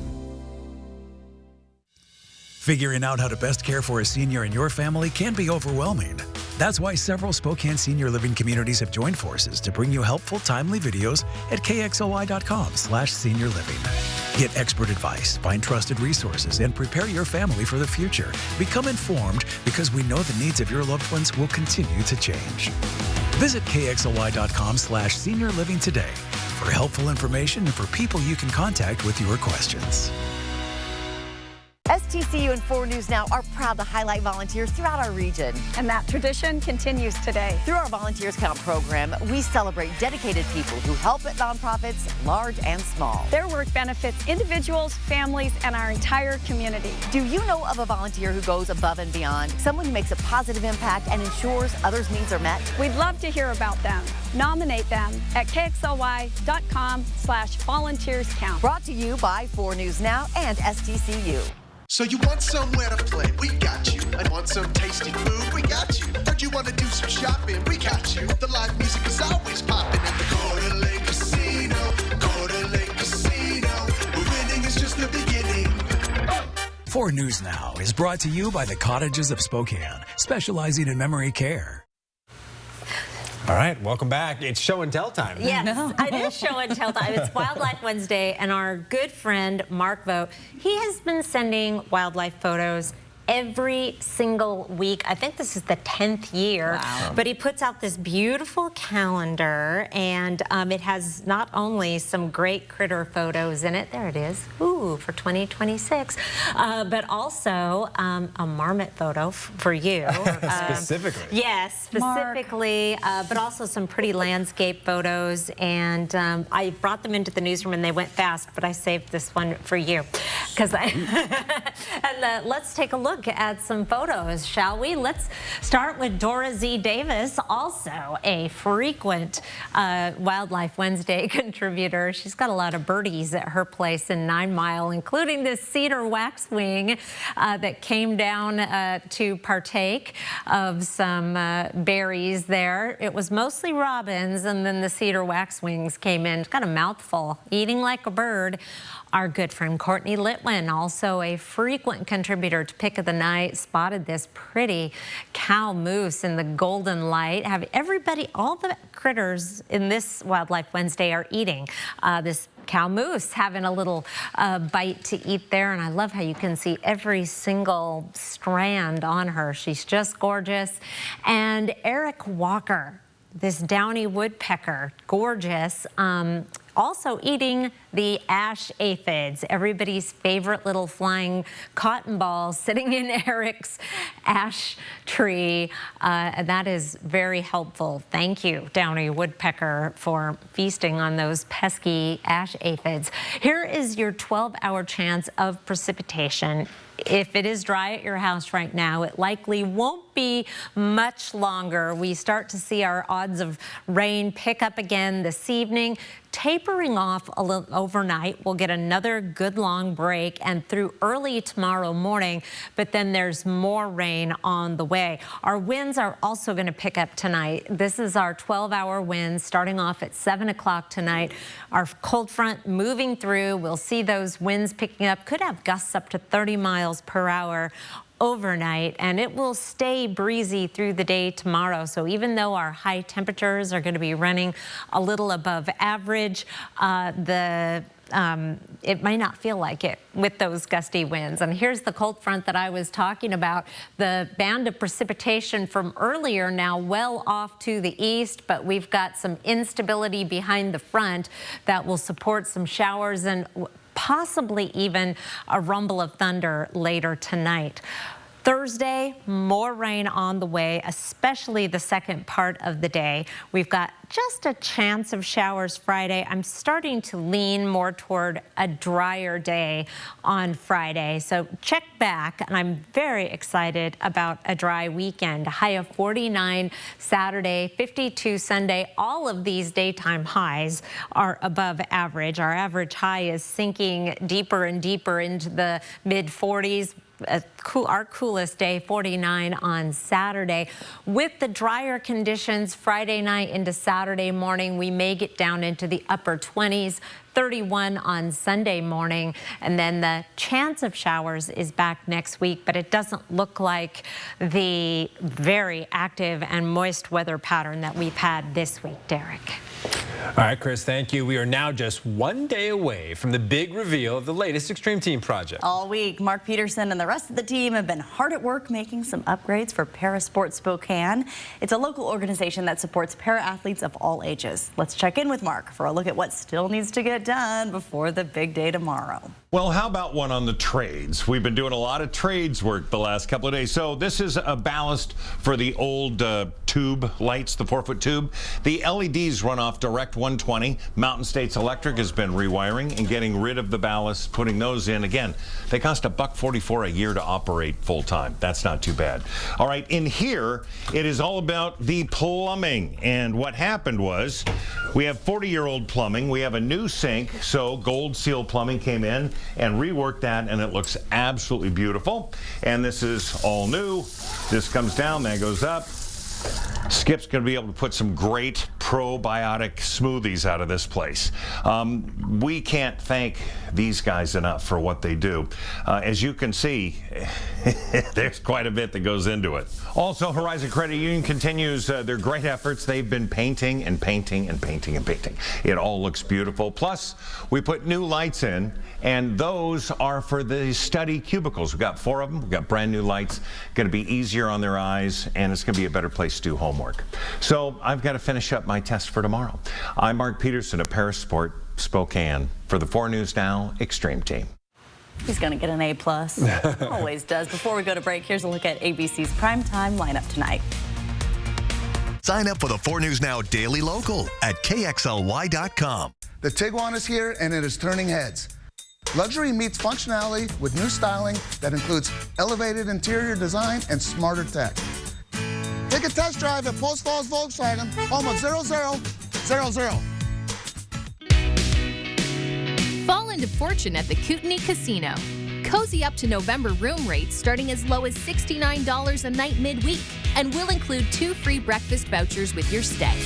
Figuring out how to best care for a senior in your family can be overwhelming. That's why several Spokane senior living communities have joined forces to bring you helpful, timely videos at kxly.com/senior living. Get expert advice, find trusted resources, and prepare your family for the future. Become informed because we know the needs of your loved ones will continue to change. Visit kxly.com/senior living today for helpful information and for people you can contact with your questions. STCU and 4 News Now are proud to highlight volunteers throughout our region. And that tradition continues today. Through our Volunteers Count program, we celebrate dedicated people who help at nonprofits, large and small. Their work benefits individuals, families, and our entire community. Do you know of a volunteer who goes above and beyond? Someone who makes a positive impact and ensures others' needs are met? We'd love to hear about them. Nominate them at kxly.com/volunteerscount. Brought to you by 4 News Now and STCU. So you want somewhere to play? We got you. And want some tasty food? We got you. Heard you want to do some shopping? We got you. The live music is always popping at the Coeur d'Alene Casino. Coeur d'Alene Casino. Where winning is just the beginning. 4 News Now is brought to you by the Cottages of Spokane, specializing in memory care. All right, welcome back. It's show and tell time. Yes, it is show and tell time. It's Wildlife Wednesday, and our good friend Mark Vogt, he has been sending wildlife photos every single week. I think this is the 10th year. Wow. But he puts out this beautiful calendar, and it has not only some great critter photos in it, there it is, ooh, for 2026, but also a marmot photo for you. Specifically. Yes, specifically, but also some pretty landscape photos, and I brought them into the newsroom and they went fast, but I saved this one for you. And let's take a look at some photos, shall we? Let's start with Dora Z. Davis, also a frequent Wildlife Wednesday contributor. She's got a lot of birdies at her place in 9 Mile, including this cedar waxwing that came down to partake of some berries there. It was mostly robins, and then the cedar waxwings came in. It's got a mouthful, eating like a bird. Our good friend Courtney Litwin, also a frequent contributor to Pick of the Night, spotted this pretty cow moose in the golden light. Have everybody, all the critters in this Wildlife Wednesday are eating. This cow moose having a little bite to eat there, and I love how you can see every single strand on her. She's just gorgeous. And Eric Walker, this downy woodpecker, gorgeous. Also eating the ash aphids, everybody's favorite little flying cotton ball sitting in Eric's ash tree. And that is very helpful. Thank you, downy woodpecker, for feasting on those pesky ash aphids. Here is your 12-hour chance of precipitation. If it is dry at your house right now, it likely won't be much longer. We start to see our odds of rain pick up again this evening, tapering off a little overnight. We'll get another good long break and through early tomorrow morning, but then there's more rain on the way. Our winds are also going to pick up tonight. This is our 12-hour winds starting off at 7 o'clock tonight. Our cold front moving through. We'll see those winds picking up. Could have gusts up to 30 miles per hour overnight, and it will stay breezy through the day tomorrow. So even though our high temperatures are going to be running a little above average, it might not feel like it with those gusty winds. And here's the cold front that I was talking about. The band of precipitation from earlier now well off to the east, but we've got some instability behind the front that will support some showers and possibly even a rumble of thunder later tonight. Thursday, more rain on the way, especially the second part of the day. We've got just a chance of showers Friday. I'm starting to lean more toward a drier day on Friday. So check back, and I'm very excited about a dry weekend. A high of 49 Saturday, 52 Sunday. All of these daytime highs are above average. Our average high is sinking deeper and deeper into the mid-40s. our coolest day, 49 on Saturday. With the drier conditions Friday night into Saturday morning, we may get down into the upper 20s. 31 on Sunday morning, and then the chance of showers is back next week, but it doesn't look like the very active and moist weather pattern that we've had this week, Derek. All right, Chris, thank you. We are now just one day away from the big reveal of the latest Extreme Team project. All week, Mark Peterson and the rest of the team have been hard at work making some upgrades for Parasport Spokane. It's a local organization that supports para-athletes of all ages. Let's check in with Mark for a look at what still needs to get done before the big day tomorrow. Well, how about one on the trades? We've been doing a lot of trades work the last couple of days. So this is a ballast for the old tube lights, the 4-foot tube. The LEDs run off direct 120. Mountain States Electric has been rewiring and getting rid of the ballast, putting those in. Again, they cost $144 a year to operate full time. That's not too bad. All right, in here, it is all about the plumbing. And what happened was we have 40-year-old plumbing. We have a new sink. So Gold Seal Plumbing came in and reworked that, and it looks absolutely beautiful. And this is all new. This comes down, that goes up. Skip's going to be able to put some great probiotic smoothies out of this place. We can't thank these guys enough for what they do. As you can see, there's quite a bit that goes into it. Also, Horizon Credit Union continues their great efforts. They've been painting and painting and painting and painting. It all looks beautiful. Plus, we put new lights in, and those are for the study cubicles. We've got 4 of them. We've got brand new lights. Going to be easier on their eyes, and it's going to be a better place to do homework. So I've got to finish up my test for tomorrow. I'm Mark Peterson of Parasport Spokane for the 4 News Now Extreme Team. He's going to get an A+. Always does. Before we go to break, here's a look at ABC's primetime lineup tonight. Sign up for the 4 News Now Daily Local at KXLY.com. The Tiguan is here, and it is turning heads. Luxury meets functionality with new styling that includes elevated interior design and smarter tech. Take a test drive at Post Falls Volkswagen, home of 0000. Fall into fortune at the Kootenai Casino. Cozy up to November room rates starting as low as $69 a night midweek, and will include 2 free breakfast vouchers with your stay.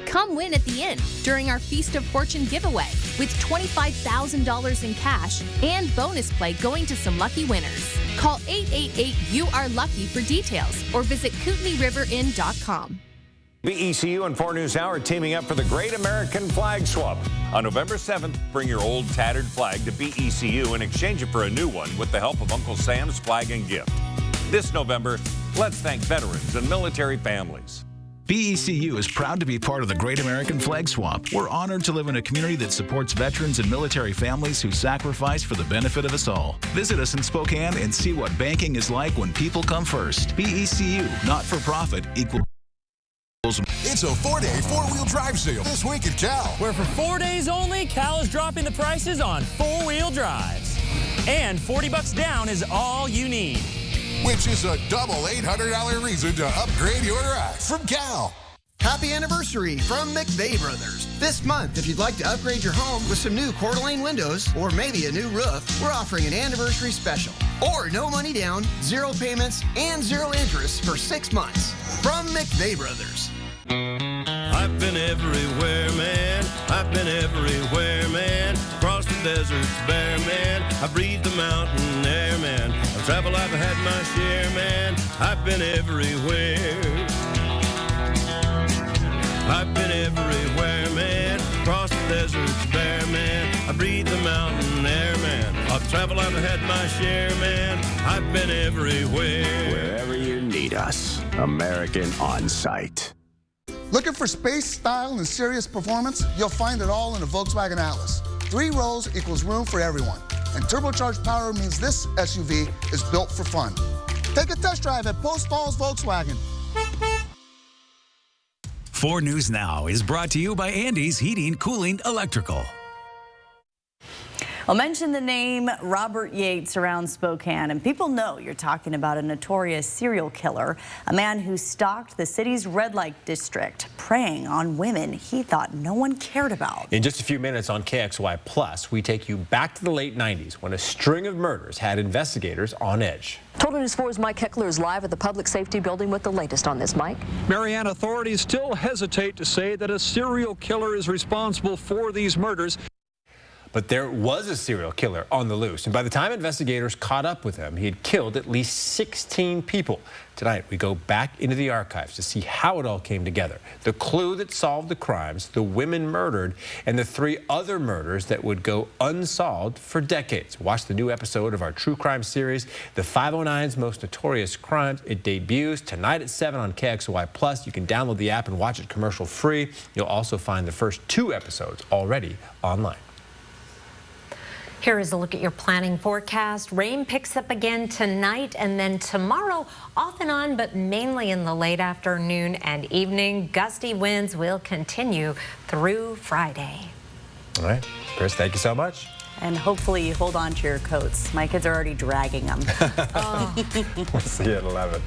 Come win at the Inn during our Feast of Fortune giveaway with $25,000 in cash and bonus play going to some lucky winners. Call 888-YOU-ARE-LUCKY for details or visit KootenaiRiverInn.com. BECU and 4 News Now are teaming up for the Great American Flag Swap. On November 7th, bring your old tattered flag to BECU and exchange it for a new one with the help of Uncle Sam's Flag and Gift. This November, let's thank veterans and military families. BECU is proud to be part of the Great American Flag Swap. We're honored to live in a community that supports veterans and military families who sacrifice for the benefit of us all. Visit us in Spokane and see what banking is like when people come first. BECU, not-for-profit, equal. It's a 4-day four-wheel drive sale this week at Cal. Where for 4 days only, Cal is dropping the prices on 4-wheel drives. And $40 down is all you need. Which is a double $800 reason to upgrade your drive from Cal. Happy anniversary from McVeigh Brothers. This month, if you'd like to upgrade your home with some new Coeur d'Alene windows or maybe a new roof, we're offering an anniversary special. Or no money down, 0 payments, and 0 interest for 6 months. From McVeigh Brothers. I've been everywhere, man. I've been everywhere, man. Across the deserts bare, man. I breathe the mountain air, man. I've traveled, I've had my share, man. I've been everywhere. I've been everywhere, man. Across the deserts bare, man. I breathe the mountain air, man. I've traveled, I've had my share, man. I've been everywhere. Wherever you need us, American On-Site. Looking for space, style, and serious performance? You'll find it all in the Volkswagen Atlas. 3 rows equals room for everyone. And turbocharged power means this SUV is built for fun. Take a test drive at Post Falls Volkswagen. 4 News Now is brought to you by Andy's Heating, Cooling, Electrical. Well, mention the name Robert Yates around Spokane, and people know you're talking about a notorious serial killer, a man who stalked the city's red light district, preying on women he thought no one cared about. In just a few minutes on KXLY Plus, we take you back to the late 90s when a string of murders had investigators on edge. Total News 4's Mike Heckler is live at the Public Safety Building with the latest on this. Mike? Marianne, authorities still hesitate to say that a serial killer is responsible for these murders. But there was a serial killer on the loose, and by the time investigators caught up with him, he had killed at least 16 people. Tonight, we go back into the archives to see how it all came together. The clue that solved the crimes, the women murdered, and the 3 other murders that would go unsolved for decades. Watch the new episode of our true crime series, The 509's Most Notorious Crimes. It debuts tonight at 7 on KXLY Plus. You can download the app and watch it commercial free. You'll also find the first 2 episodes already online. Here is a look at your planning forecast. Rain picks up again tonight and then tomorrow, off and on, but mainly in the late afternoon and evening. Gusty winds will continue through Friday. All right, Chris, thank you so much. And hopefully you hold on to your coats. My kids are already dragging them. We'll see you at 11.